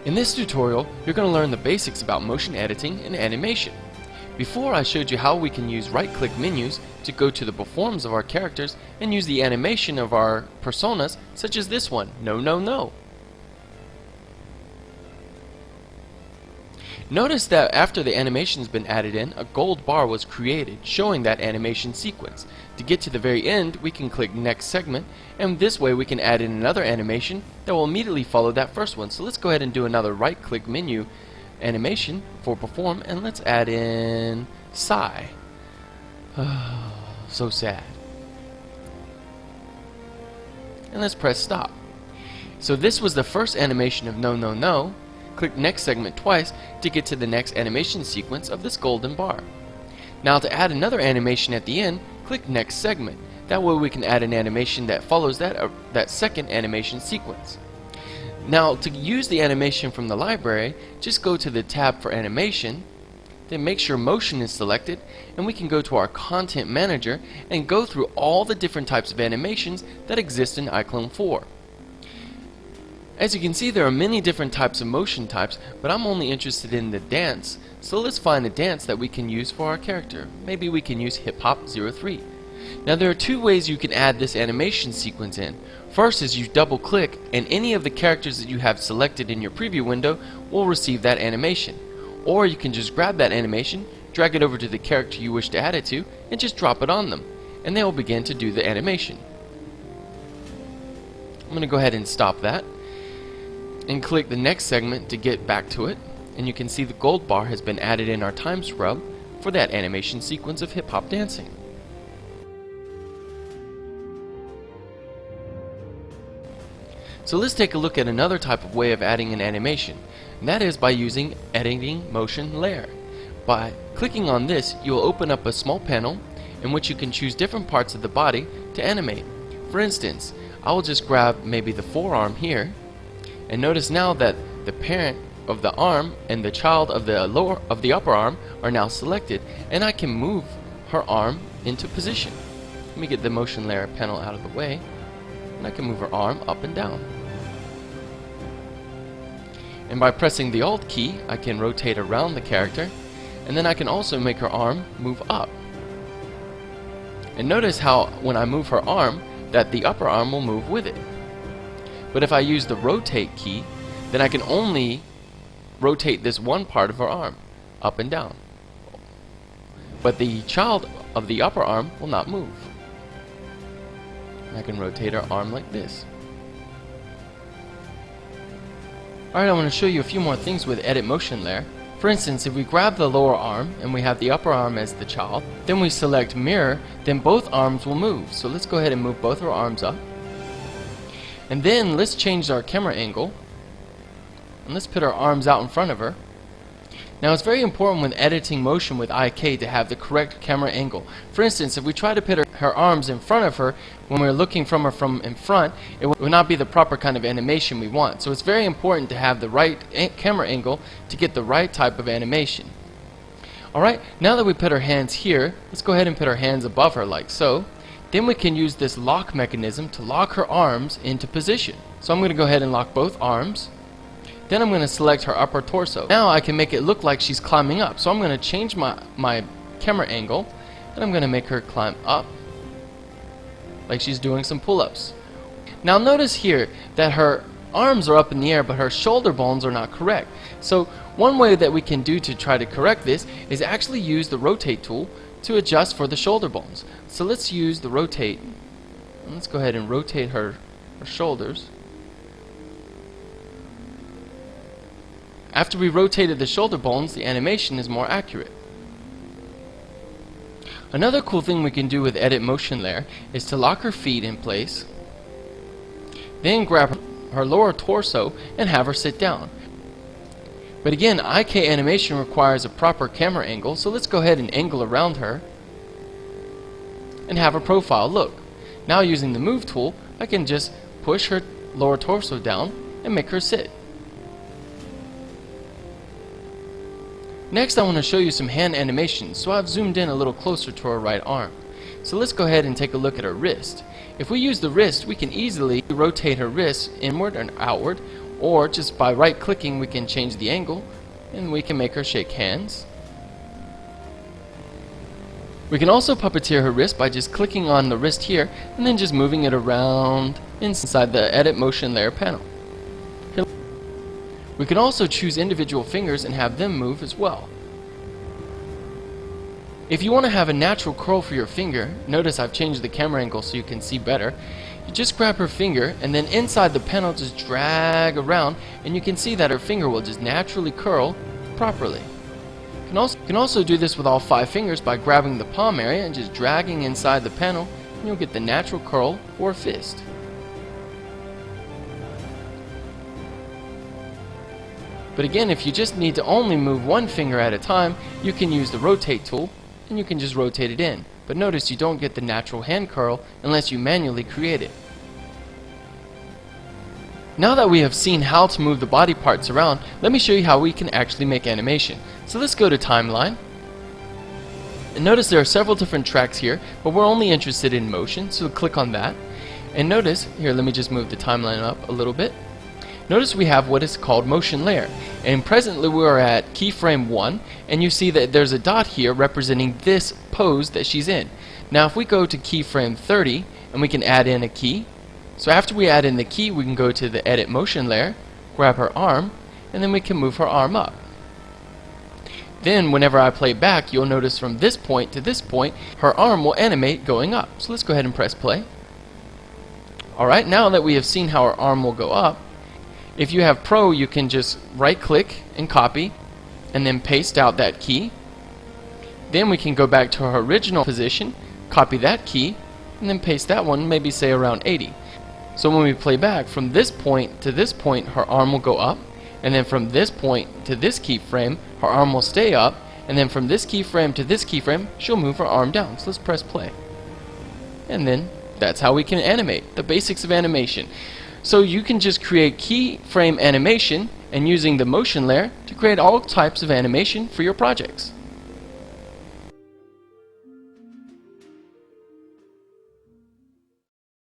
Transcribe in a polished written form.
In this tutorial, you're going to learn the basics about motion editing and animation. Before, I showed you how we can use right-click menus to go to the performs of our characters and use the animation of our personas, such as this one, No No No. Notice that after the animation has been added in, a gold bar was created showing that animation sequence. To get to the very end, we can click Next Segment, and this way we can add in another animation that will immediately follow that first one. So let's go ahead and do another right-click menu animation for Perform, and let's add in Sigh. So sad. And let's press Stop. So this was the first animation of No No No. Click Next Segment twice to get to the next animation sequence of this golden bar. Now to add another animation at the end, click Next Segment. That way we can add an animation that follows that second animation sequence. Now to use the animation from the library, just go to the tab for animation, then make sure motion is selected, and we can go to our content manager and go through all the different types of animations that exist in iClone4. As you can see, there are many different types of motion types, but I'm only interested in the dance, so let's find a dance that we can use for our character. Maybe we can use Hip Hop 03. Now there are two ways you can add this animation sequence in. First is you double click, and any of the characters that you have selected in your preview window will receive that animation. Or you can just grab that animation, drag it over to the character you wish to add it to, and just drop it on them, and they will begin to do the animation. I'm going to go ahead and stop that and click the next segment to get back to it, and you can see the gold bar has been added in our time scrub for that animation sequence of hip hop dancing. So let's take a look at another type of way of adding an animation, and that is by using Editing Motion Layer. By clicking on this, you will open up a small panel in which you can choose different parts of the body to animate. For instance, I will just grab maybe the forearm here, and notice now that the parent of the arm and the child of the upper arm are now selected, and I can move her arm into position. Let me get the motion layer panel out of the way, and I can move her arm up and down. And by pressing the Alt key, I can rotate around the character, and then I can also make her arm move up. And notice how when I move her arm, that the upper arm will move with it. But if I use the rotate key, then I can only rotate this one part of her arm, up and down. But the child of the upper arm will not move. I can rotate her arm like this. Alright, I want to show you a few more things with Edit Motion Layer. For instance, if we grab the lower arm and we have the upper arm as the child, then we select Mirror, then both arms will move. So let's go ahead and move both our arms up. And then let's change our camera angle, and let's put our arms out in front of her. Now it's very important when editing motion with IK to have the correct camera angle. For instance, if we try to put her arms in front of her when we're looking from her from in front, it will not be the proper kind of animation we want. So it's very important to have the right camera angle to get the right type of animation. Alright, now that we put our hands here, let's go ahead and put our hands above her like so. Then we can use this lock mechanism to lock her arms into position. So I'm going to go ahead and lock both arms. Then I'm going to select her upper torso. Now I can make it look like she's climbing up. So I'm going to change my camera angle, and I'm going to make her climb up like she's doing some pull-ups. Now notice here that her arms are up in the air, but her shoulder bones are not correct. So one way that we can do to try to correct this is actually use the rotate tool to adjust for the shoulder bones. So let's use the rotate, and let's go ahead and rotate her shoulders. After we rotated the shoulder bones, the animation is more accurate. Another cool thing we can do with Edit Motion Layer is to lock her feet in place, then grab her lower torso and have her sit down. But again, IK animation requires a proper camera angle, so let's go ahead and angle around her and have her profile look. Now using the Move tool, I can just push her lower torso down and make her sit. Next, I want to show you some hand animations, so I've zoomed in a little closer to her right arm. So let's go ahead and take a look at her wrist. If we use the wrist, we can easily rotate her wrist inward and outward, or just by right clicking we can change the angle and we can make her shake hands. We can also puppeteer her wrist by just clicking on the wrist here and then just moving it around inside the edit motion layer panel. We can also choose individual fingers and have them move as well. If you want to have a natural curl for your finger, notice I've changed the camera angle so you can see better. You just grab her finger and then inside the panel just drag around and you can see that her finger will just naturally curl properly. You can also do this with all 5 fingers by grabbing the palm area and just dragging inside the panel and you'll get the natural curl or fist. But again, if you just need to only move one finger at a time, you can use the rotate tool and you can just rotate it in. But notice you don't get the natural hand curl unless you manually create it. Now that we have seen how to move the body parts around, let me show you how we can actually make animation. So let's go to timeline. And notice there are several different tracks here, but we're only interested in motion, so click on that. And notice, here let me just move the timeline up a little bit. Notice we have what is called motion layer, and presently we are at keyframe 1, and you see that there's a dot here representing this pose that she's in. Now if we go to keyframe 30 and we can add in a key, so after we add in the key we can go to the edit motion layer, grab her arm, and then we can move her arm up. Then whenever I play back, you'll notice from this point to this point her arm will animate going up. So let's go ahead and press play. Alright, now that we have seen how her arm will go up, if you have Pro, you can just right click and copy and then paste out that key. Then we can go back to her original position, copy that key, and then paste that one, maybe say around 80. So when we play back, from this point to this point her arm will go up, and then from this point to this keyframe her arm will stay up, and then from this keyframe to this keyframe she'll move her arm down. So let's press play. And then that's how we can animate, the basics of animation. So you can just create keyframe animation and using the motion layer to create all types of animation for your projects.